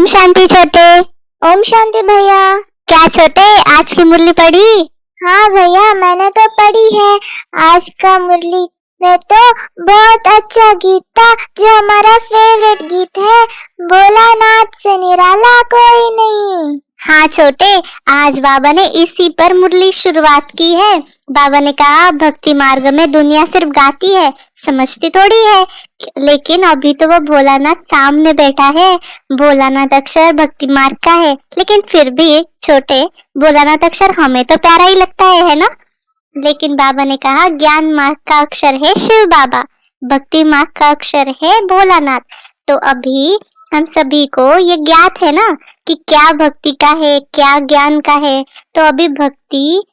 ओम शांति छोटे। ओम शांति भैया। क्या छोटे, आज की मुरली पढ़ी? हाँ भैया, मैंने तो पढ़ी है। आज का मुरली में तो बहुत अच्छा गीत था, जो हमारा फेवरेट गीत है, भोलानाथ से निराला कोई नहीं। हाँ छोटे, आज बाबा ने इसी पर मुरली शुरुआत की है। बाबा ने कहा भक्ति मार्ग में दुनिया सिर्फ गाती है, समझती थोड़ी है। लेकिन अभी तो वो भोलानाथ सामने बैठा है। भोलानाथ अक्षर भक्ति मार्ग का है, लेकिन फिर भी छोटे, भोलानाथ अक्षर हमें तो प्यारा ही लगता है ना। लेकिन बाबा ने कहा ज्ञान मार्ग का अक्षर है शिव बाबा, भक्ति मार्ग का अक्षर है भोलानाथ। तो अभी हम सभी को ये ज्ञात है ना कि क्या भक्ति का है, क्या ज्ञान का है। तो अभी भक्ति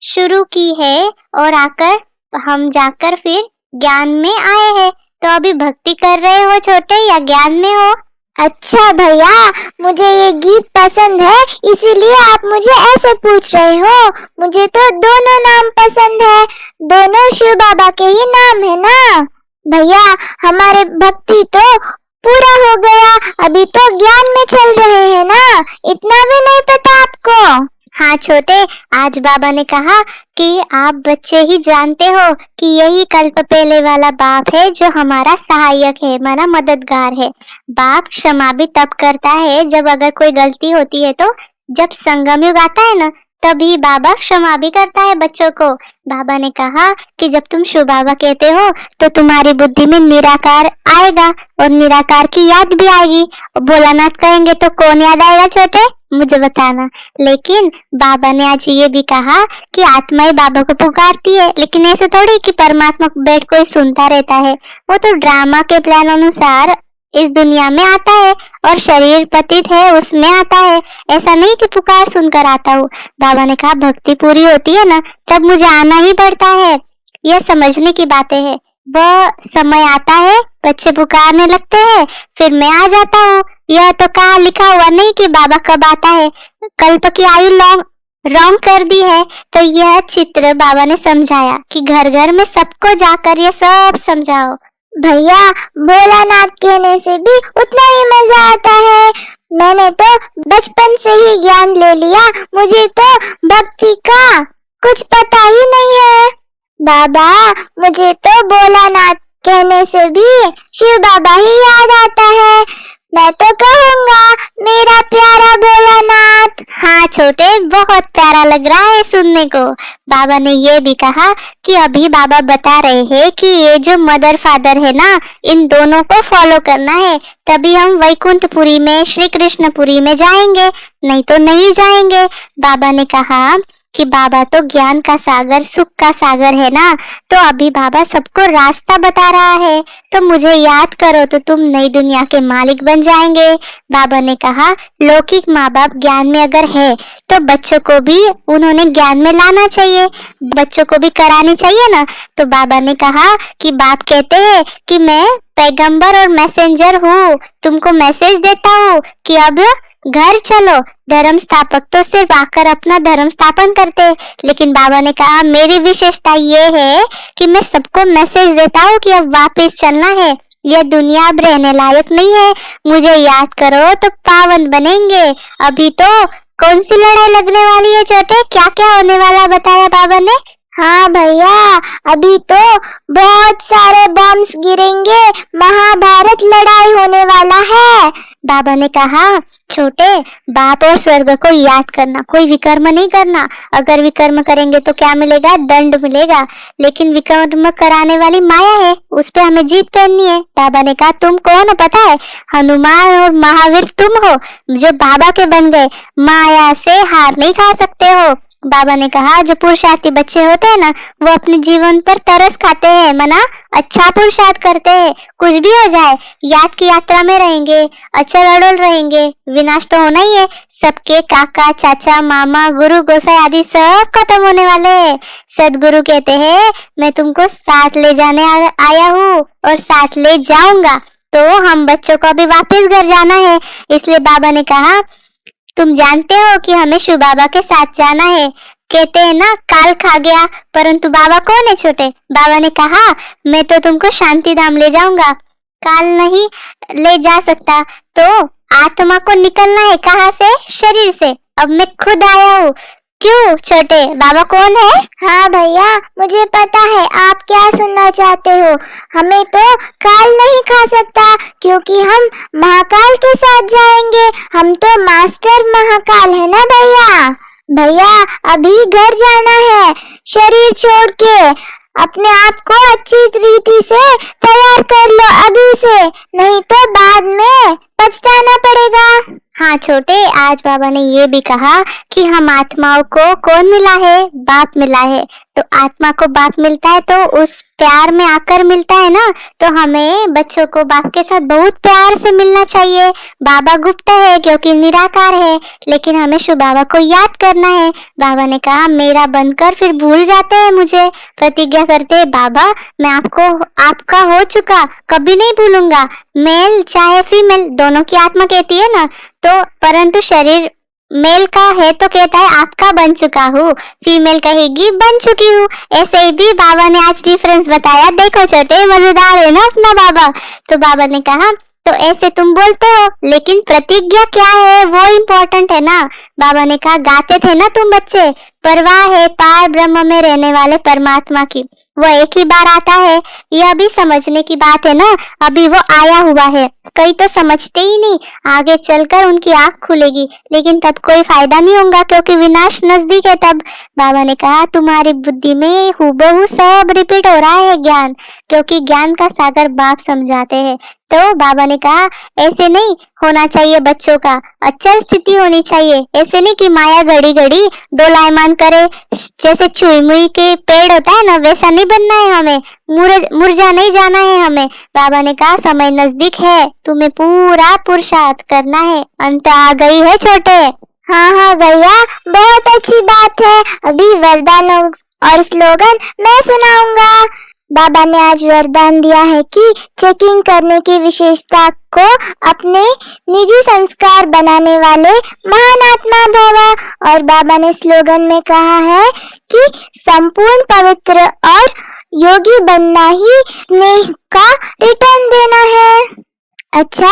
शुरू की है और आकर हम जाकर फिर ज्ञान में आए हैं। तो अभी भक्ति कर रहे हो छोटे या ज्ञान में हो? अच्छा भैया, मुझे ये गीत पसंद है, इसीलिए आप मुझे ऐसे पूछ रहे हो। मुझे तो दोनों नाम पसंद है, दोनों शिव बाबा के ही नाम है ना भैया। हमारे भक्ति तो पूरा हो गया, अभी तो ज्ञान में चल रहे हैं ना, इतना भी नहीं पता आपको? हाँ छोटे, आज बाबा ने कहा कि आप बच्चे ही जानते हो कि यही कल्प पहले वाला बाप है, जो हमारा सहायक है, हमारा मददगार है। बाप क्षमा भी तब करता है जब अगर कोई गलती होती है। तो जब संगम युग आता है ना, तभी बाबा क्षमा भी करता है बच्चों को। बाबा ने कहा कि जब तुम शिव बाबा कहते हो तो तुम्हारी बुद्धि में निराकार आएगा और निराकार की याद भी आएगी। भोलानाथ कहेंगे तो कौन याद आएगा छोटे, मुझे बताना। लेकिन बाबा ने आज ये भी कहा कि आत्माएं बाबा को पुकारती है, लेकिन ऐसे थोड़ी कि परमात्मा बैठ कोई सुनता रहता है। वो तो ड्रामा के प्लान अनुसार इस दुनिया में आता है और शरीर पतित है उसमें आता है, ऐसा नहीं कि पुकार सुनकर आता हूँ। बाबा ने कहा भक्ति पूरी होती है ना, तब मुझे आना ही पड़ता है। यह समझने की बातें हैं। वह समय आता है, बच्चे पुकारने लगते हैं, फिर मैं आ जाता हूँ। यह तो कहा लिखा हुआ नहीं कि बाबा कब आता है। कल्प की आयु रॉन्ग कर दी है। तो यह चित्र बाबा ने समझाया कि घर घर में सबको जाकर यह सब समझाओ। भैया, भोलानाथ कहने से भी उतना ही मजा आता है। मैंने तो बचपन से ही ज्ञान ले लिया, मुझे तो भक्ति का कुछ पता ही नहीं है। बाबा, मुझे तो भोलानाथ कहने से भी शिव बाबा ही याद आता है। मैं तो कहूँगा मेरा प्यारा भोलानाथ। हाँ छोटे, बहुत प्यारा लग रहा है सुनने को। बाबा ने ये भी कहा कि अभी बाबा बता रहे हैं कि ये जो मदर फादर है ना, इन दोनों को फॉलो करना है, तभी हम वैकुंठपुरी में, श्री कृष्णपुरी में जाएंगे, नहीं तो नहीं जाएंगे। बाबा ने कहा कि बाबा तो ज्ञान का सागर, सुख का सागर है ना, तो अभी बाबा सबको रास्ता बता रहा है। तो मुझे याद करो तो तुम नई दुनिया के मालिक बन जाएंगे। बाबा ने कहा लौकिक माँ बाप ज्ञान में अगर है तो बच्चों को भी उन्होंने ज्ञान में लाना चाहिए, बच्चों को भी करानी चाहिए ना। तो बाबा ने कहा कि बाप कहते हैं कि मैं पैगंबर और मैसेंजर हूँ, तुमको मैसेज देता हूँ कि अब घर चलो। धर्म स्थापक तो सिर्फ आकर अपना धर्म स्थापन करते, लेकिन बाबा ने कहा मेरी विशेषता ये है कि मैं सबको मैसेज देता हूँ कि अब वापस चलना है, यह दुनिया अब रहने लायक नहीं है, मुझे याद करो तो पावन बनेंगे। अभी तो कौन सी लड़ाई लगने वाली है छोटे, क्या क्या होने वाला बताया बाबा ने? हाँ भैया, अभी तो बहुत सारे बॉम्ब्स गिरेंगे, महाभारत लड़ाई होने वाला है। बाबा ने कहा छोटे, बाप और स्वर्ग को याद करना, कोई विकर्म नहीं करना। अगर विकर्म करेंगे तो क्या मिलेगा? दंड मिलेगा। लेकिन विकर्म कराने वाली माया है, उस पे हमें जीत पहननी है। बाबा ने कहा तुम कौन हो पता है? हनुमान और महावीर तुम हो, जो बाबा के बन गए। माया से हार नहीं खा सकते हो। बाबा ने कहा जो पुरुषार्थी बच्चे होते हैं ना, वो अपने जीवन पर तरस खाते हैं, मना अच्छा पुरुषार्थ करते हैं। कुछ भी हो जाए, याद की यात्रा में रहेंगे, अचल अड़ोल रहेंगे, विनाश तो होना ही है। सबके काका, चाचा, मामा, गुरु, गोसाई आदि सब खत्म होने वाले हैं। सदगुरु कहते हैं मैं तुमको साथ ले जाने आया हूँ और साथ ले जाऊंगा। तो हम बच्चों को अभी वापस घर जाना है, इसलिए बाबा ने कहा तुम जानते हो कि हमें शिव बाबा के साथ जाना है। कहते हैं ना काल खा गया, परंतु बाबा कौन है छोटे? बाबा ने कहा मैं तो तुमको शांति धाम ले जाऊंगा। काल नहीं ले जा सकता तो आत्मा को निकलना है कहाँ से? शरीर से। अब मैं खुद आया हूँ। क्यों छोटे, बाबा कौन है? हाँ भैया, मुझे पता है आप क्या सुनना चाहते हो। हमें तो काल नहीं खा सकता क्योंकि हम महाकाल के साथ जाएंगे। हम तो मास्टर महाकाल है ना भैया। भैया अभी घर जाना है, शरीर छोड़ के अपने आप को अच्छी रीति से तैयार कर लो अभी से, नहीं तो बाद में पछताना पड़ेगा। हाँ छोटे, आज बाबा ने ये भी कहा कि हम आत्माओं को कौन मिला है? बाप मिला है। तो आत्मा को बाप मिलता है तो उस प्यार में आकर मिलता है ना, तो हमें बच्चों को बाप के साथ बहुत प्यार से मिलना चाहिए। बाबा गुप्त है क्योंकि निराकार है, लेकिन हमें शिव बाबा को याद करना है। बाबा ने कहा मेरा बनकर फिर भूल जाते हैं मुझे, प्रतिज्ञा करते हैं बाबा मैं आपको आपका हो चुका, कभी नहीं भूलूंगा। मेल चाहे फीमेल दोनों की आत्मा कहती है ना, तो परंतु शरीर मेल का है तो कहता है आपका बन चुका हूँ, फीमेल कहेगी बन चुकी हूँ। ऐसे ही भी बाबा ने आज डिफरेंस बताया। देखो छोटे, मजेदार है ना अपना बाबा। तो बाबा ने कहा तो ऐसे तुम बोलते हो, लेकिन प्रतिज्ञा क्या है वो इम्पोर्टेंट है ना। बाबा ने कहा गाते थे ना तुम बच्चे, परवाह है पार ब्रह्म में रहने वाले परमात्मा की, वो एक ही बार आता है। यह भी समझने की बात है ना, अभी वो आया हुआ है। कई तो समझते ही नहीं, आगे चलकर उनकी आंख खुलेगी, लेकिन तब कोई फायदा नहीं होगा क्योंकि विनाश नजदीक है तब। बाबा ने कहा तुम्हारी बुद्धि में हूबहू सब रिपीट हो रहा है ज्ञान, क्योंकि ज्ञान का सागर बाप समझाते हैं। तो बाबा ने कहा ऐसे नहीं होना चाहिए बच्चों का, अचल स्थिति होनी चाहिए। ऐसे नहीं कि माया घड़ी घड़ी डोलायमान करे, जैसे चुई मुई के पेड़ होता है ना, वैसा नहीं बनना है हमें, मुरझा नहीं जाना है हमें। बाबा ने कहा समय नजदीक है, तुम्हें पूरा पुरुषार्थ करना है, अंत आ गई है छोटे। हाँ हाँ भैया, बहुत अच्छी बात है। अभी वरदान और स्लोगन मैं सुनाऊंगा। बाबा ने आज वरदान दिया है कि चेकिंग करने की विशेषता को अपने निजी संस्कार बनाने वाले महान आत्मा भव। और बाबा ने स्लोगन में कहा है कि संपूर्ण पवित्र और योगी बनना ही स्नेह का रिटर्न देना है। अच्छा,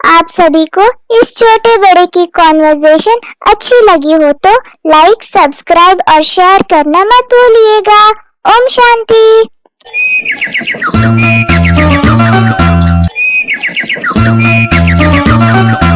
आप सभी को इस छोटे बड़े की कॉन्वर्सेशन अच्छी लगी हो तो लाइक, सब्सक्राइब और शेयर करना मत भूलिएगा। ओम शांति। Thank you.